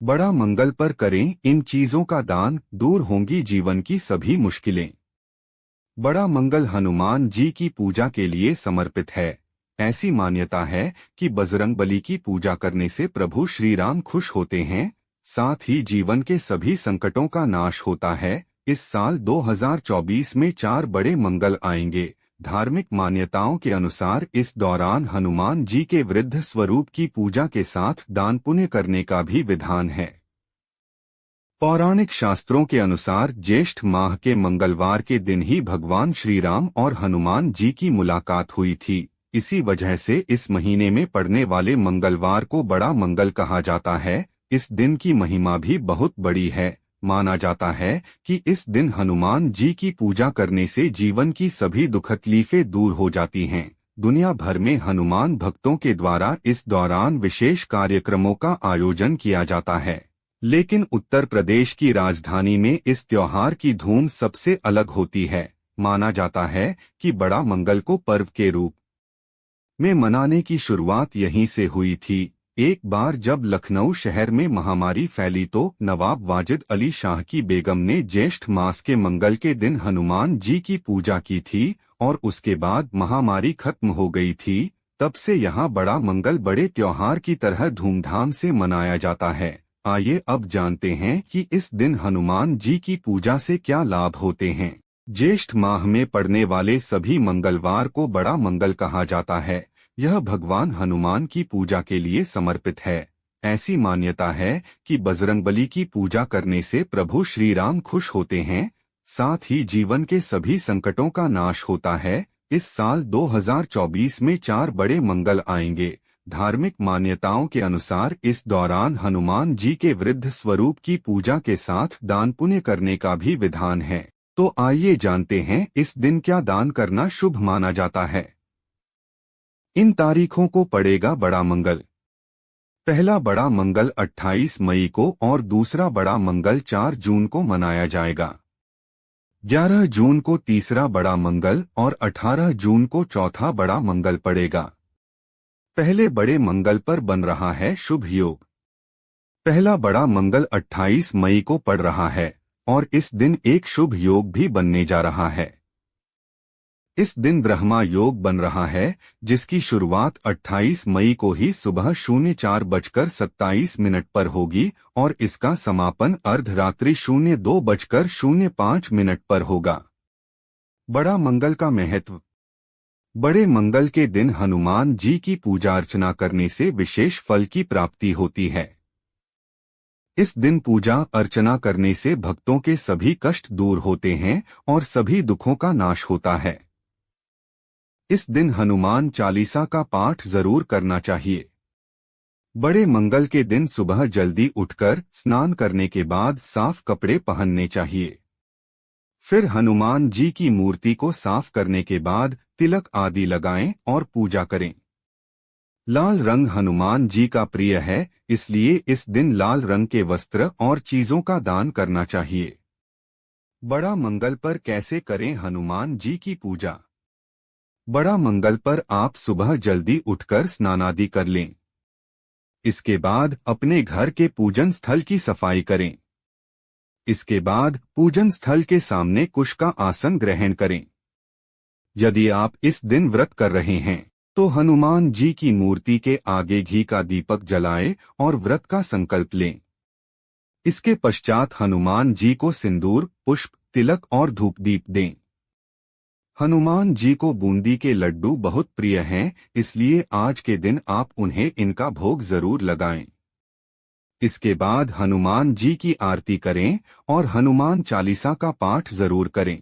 बड़ा मंगल पर करें इन चीजों का दान, दूर होंगी जीवन की सभी मुश्किलें। बड़ा मंगल हनुमान जी की पूजा के लिए समर्पित है। ऐसी मान्यता है कि बजरंगबली की पूजा करने से प्रभु श्री राम खुश होते हैं, साथ ही जीवन के सभी संकटों का नाश होता है। इस साल 2024 में 4 बड़े मंगल आएंगे। धार्मिक मान्यताओं के अनुसार इस दौरान हनुमान जी के वृद्ध स्वरूप की पूजा के साथ दान पुण्य करने का भी विधान है। पौराणिक शास्त्रों के अनुसार ज्येष्ठ माह के मंगलवार के दिन ही भगवान श्री राम और हनुमान जी की मुलाकात हुई थी। इसी वजह से इस महीने में पड़ने वाले मंगलवार को बड़ा मंगल कहा जाता है। इस दिन की महिमा भी बहुत बड़ी है। माना जाता है कि इस दिन हनुमान जी की पूजा करने से जीवन की सभी दुख तकलीफें दूर हो जाती हैं। दुनिया भर में हनुमान भक्तों के द्वारा इस दौरान विशेष कार्यक्रमों का आयोजन किया जाता है। लेकिन उत्तर प्रदेश की राजधानी में इस त्योहार की धूम सबसे अलग होती है। माना जाता है कि बड़ा मंगल को पर्व के रूप में मनाने की शुरुआत यहीं से हुई थी। एक बार जब लखनऊ शहर में महामारी फैली तो नवाब वाजिद अली शाह की बेगम ने ज्येष्ठ मास के मंगल के दिन हनुमान जी की पूजा की थी और उसके बाद महामारी खत्म हो गई थी। तब से यहाँ बड़ा मंगल बड़े त्योहार की तरह धूमधाम से मनाया जाता है। आइए अब जानते हैं कि इस दिन हनुमान जी की पूजा से क्या लाभ होते हैं। ज्येष्ठ माह में पड़ने वाले सभी मंगलवार को बड़ा मंगल कहा जाता है। यह भगवान हनुमान की पूजा के लिए समर्पित है। ऐसी मान्यता है कि बजरंगबली की पूजा करने से प्रभु श्री राम खुश होते हैं, साथ ही जीवन के सभी संकटों का नाश होता है। इस साल 2024 में 4 बड़े मंगल आएंगे। धार्मिक मान्यताओं के अनुसार इस दौरान हनुमान जी के वृद्ध स्वरूप की पूजा के साथ दान पुण्य करने का भी विधान है। तो आइए जानते हैं इस दिन क्या दान करना शुभ माना जाता है। इन तारीखों को पड़ेगा बड़ा मंगल। पहला बड़ा मंगल 28 मई को और दूसरा बड़ा मंगल 4 जून को मनाया जाएगा। 11 जून को तीसरा बड़ा मंगल और 18 जून को चौथा बड़ा मंगल पड़ेगा। पहले बड़े मंगल पर बन रहा है शुभ योग। पहला बड़ा मंगल 28 मई को पड़ रहा है और इस दिन एक शुभ योग भी बनने जा रहा है। इस दिन ब्रह्मा योग बन रहा है, जिसकी शुरुआत 28 मई को ही सुबह 04:27 पर होगी और इसका समापन अर्धरात्रि 02:05 पर होगा। बड़ा मंगल का महत्व। बड़े मंगल के दिन हनुमान जी की पूजा अर्चना करने से विशेष फल की प्राप्ति होती है। इस दिन पूजा अर्चना करने से भक्तों के सभी कष्ट दूर होते हैं और सभी दुखों का नाश होता है। इस दिन हनुमान चालीसा का पाठ जरूर करना चाहिए। बड़े मंगल के दिन सुबह जल्दी उठकर स्नान करने के बाद साफ कपड़े पहनने चाहिए। फिर हनुमान जी की मूर्ति को साफ करने के बाद तिलक आदि लगाएं और पूजा करें। लाल रंग हनुमान जी का प्रिय है, इसलिए इस दिन लाल रंग के वस्त्र और चीजों का दान करना चाहिए। बड़ा मंगल पर कैसे करें हनुमान जी की पूजा। बड़ा मंगल पर आप सुबह जल्दी उठकर स्नानादि कर लें। इसके बाद अपने घर के पूजन स्थल की सफाई करें। इसके बाद पूजन स्थल के सामने कुश का आसन ग्रहण करें। यदि आप इस दिन व्रत कर रहे हैं तो हनुमान जी की मूर्ति के आगे घी का दीपक जलाएं और व्रत का संकल्प लें। इसके पश्चात हनुमान जी को सिंदूर, पुष्प, तिलक और धूप दीप दें। हनुमान जी को बूंदी के लड्डू बहुत प्रिय हैं, इसलिए आज के दिन आप उन्हें इनका भोग जरूर लगाएं। इसके बाद हनुमान जी की आरती करें और हनुमान चालीसा का पाठ जरूर करें।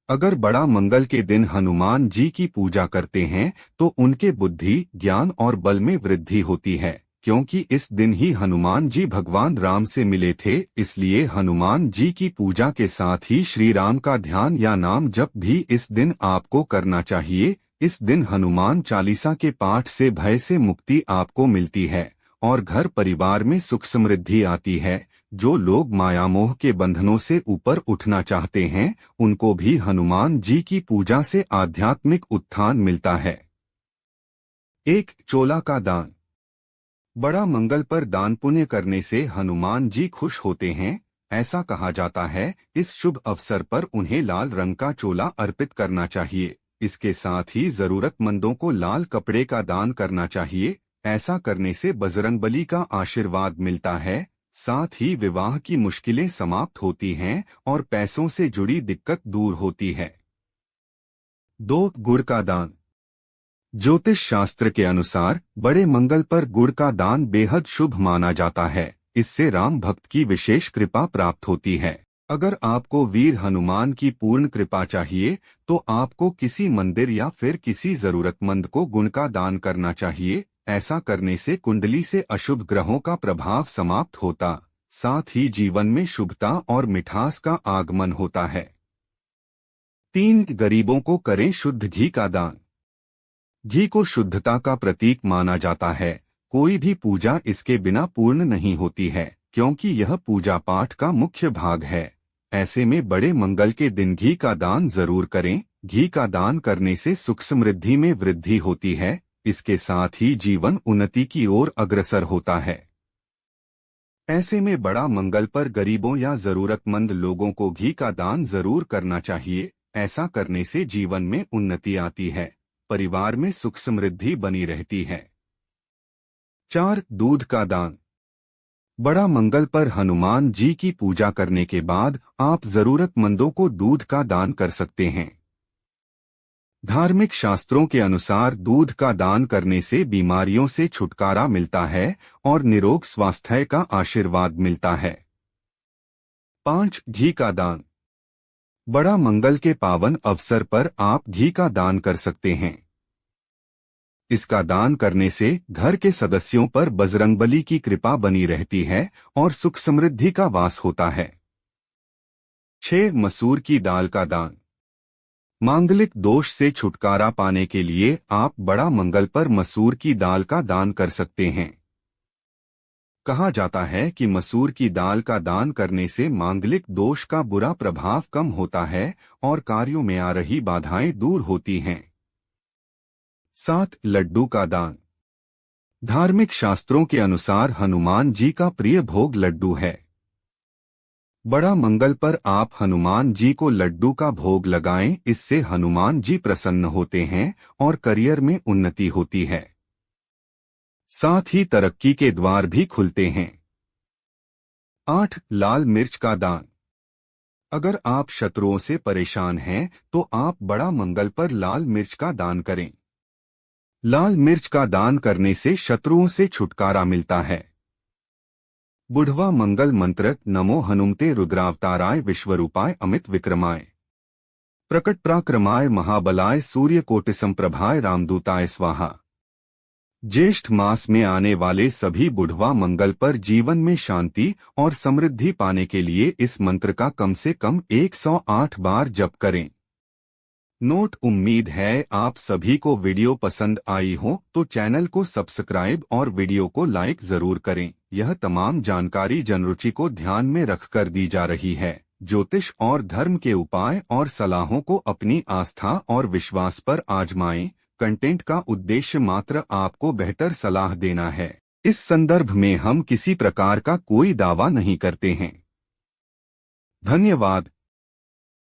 अगर बड़ा मंगल के दिन हनुमान जी की पूजा करते हैं तो उनके बुद्धि, ज्ञान और बल में वृद्धि होती है, क्योंकि इस दिन ही हनुमान जी भगवान राम से मिले थे। इसलिए हनुमान जी की पूजा के साथ ही श्री राम का ध्यान या नाम जप भी इस दिन आपको करना चाहिए। इस दिन हनुमान चालीसा के पाठ से भय से मुक्ति आपको मिलती है और घर परिवार में सुख समृद्धि आती है। जो लोग मायामोह के बंधनों से ऊपर उठना चाहते हैं, उनको भी हनुमान जी की पूजा से आध्यात्मिक उत्थान मिलता है। 1 चोला का दान। बड़ा मंगल पर दान पुण्य करने से हनुमान जी खुश होते हैं। ऐसा कहा जाता है इस शुभ अवसर पर उन्हें लाल रंग का चोला अर्पित करना चाहिए। इसके साथ ही जरूरतमंदों को लाल कपड़े का दान करना चाहिए। ऐसा करने से बजरंगबली का आशीर्वाद मिलता है। साथ ही विवाह की मुश्किलें समाप्त होती हैं और पैसों से जुड़ी दिक्कत दूर होती है। 2. गुड़ का दान। ज्योतिष शास्त्र के अनुसार बड़े मंगल पर गुड़ का दान बेहद शुभ माना जाता है। इससे राम भक्त की विशेष कृपा प्राप्त होती है। अगर आपको वीर हनुमान की पूर्ण कृपा चाहिए तो आपको किसी मंदिर या फिर किसी जरूरतमंद को गुड़ का दान करना चाहिए। ऐसा करने से कुंडली से अशुभ ग्रहों का प्रभाव समाप्त होता, साथ ही जीवन में शुभता और मिठास का आगमन होता है। 3. गरीबों को करें शुद्ध घी का दान। घी को शुद्धता का प्रतीक माना जाता है। कोई भी पूजा इसके बिना पूर्ण नहीं होती है, क्योंकि यह पूजा पाठ का मुख्य भाग है। ऐसे में बड़े मंगल के दिन घी का दान जरूर करें। घी का दान करने से सुख समृद्धि में वृद्धि होती है। इसके साथ ही जीवन उन्नति की ओर अग्रसर होता है। ऐसे में बड़ा मंगल पर गरीबों या जरूरतमंद लोगों को घी का दान जरूर करना चाहिए। ऐसा करने से जीवन में उन्नति आती है, परिवार में सुख समृद्धि बनी रहती है। 4. दूध का दान। बड़ा मंगल पर हनुमान जी की पूजा करने के बाद आप जरूरतमंदों को दूध का दान कर सकते हैं। धार्मिक शास्त्रों के अनुसार दूध का दान करने से बीमारियों से छुटकारा मिलता है और निरोग स्वास्थ्य का आशीर्वाद मिलता है। 5. घी का दान। बड़ा मंगल के पावन अवसर पर आप घी का दान कर सकते हैं। इसका दान करने से घर के सदस्यों पर बजरंगबली की कृपा बनी रहती है और सुख समृद्धि का वास होता है। 6. मसूर की दाल का दान। मांगलिक दोष से छुटकारा पाने के लिए आप बड़ा मंगल पर मसूर की दाल का दान कर सकते हैं। कहा जाता है कि मसूर की दाल का दान करने से मांगलिक दोष का बुरा प्रभाव कम होता है और कार्यों में आ रही बाधाएं दूर होती हैं। 7. लड्डू का दान। धार्मिक शास्त्रों के अनुसार हनुमान जी का प्रिय भोग लड्डू है। बड़ा मंगल पर आप हनुमान जी को लड्डू का भोग लगाएं। इससे हनुमान जी प्रसन्न होते हैं और करियर में उन्नति होती है। साथ ही तरक्की के द्वार भी खुलते हैं। 8. लाल मिर्च का दान। अगर आप शत्रुओं से परेशान हैं तो आप बड़ा मंगल पर लाल मिर्च का दान करें। लाल मिर्च का दान करने से शत्रुओं से छुटकारा मिलता है। बुढ़वा मंगल मंत्र। नमो हनुमते रुद्रावताराय विश्वरूपाय अमित विक्रमाय प्रकट पराक्रमाय महाबलाय सूर्यकोटिसंप्रभाय रामदूताय स्वाहा। ज्येष्ठ मास में आने वाले सभी बुढ़वा मंगल पर जीवन में शांति और समृद्धि पाने के लिए इस मंत्र का कम से कम 108 बार जप करें। नोट। उम्मीद है आप सभी को वीडियो पसंद आई हो तो चैनल को सब्सक्राइब और वीडियो को लाइक जरूर करें। यह तमाम जानकारी जनरुचि को ध्यान में रखकर दी जा रही है। ज्योतिष और धर्म के उपाय और सलाहों को अपनी आस्था और विश्वास पर आजमाएं। कंटेंट का उद्देश्य मात्र आपको बेहतर सलाह देना है। इस संदर्भ में हम किसी प्रकार का कोई दावा नहीं करते हैं। धन्यवाद।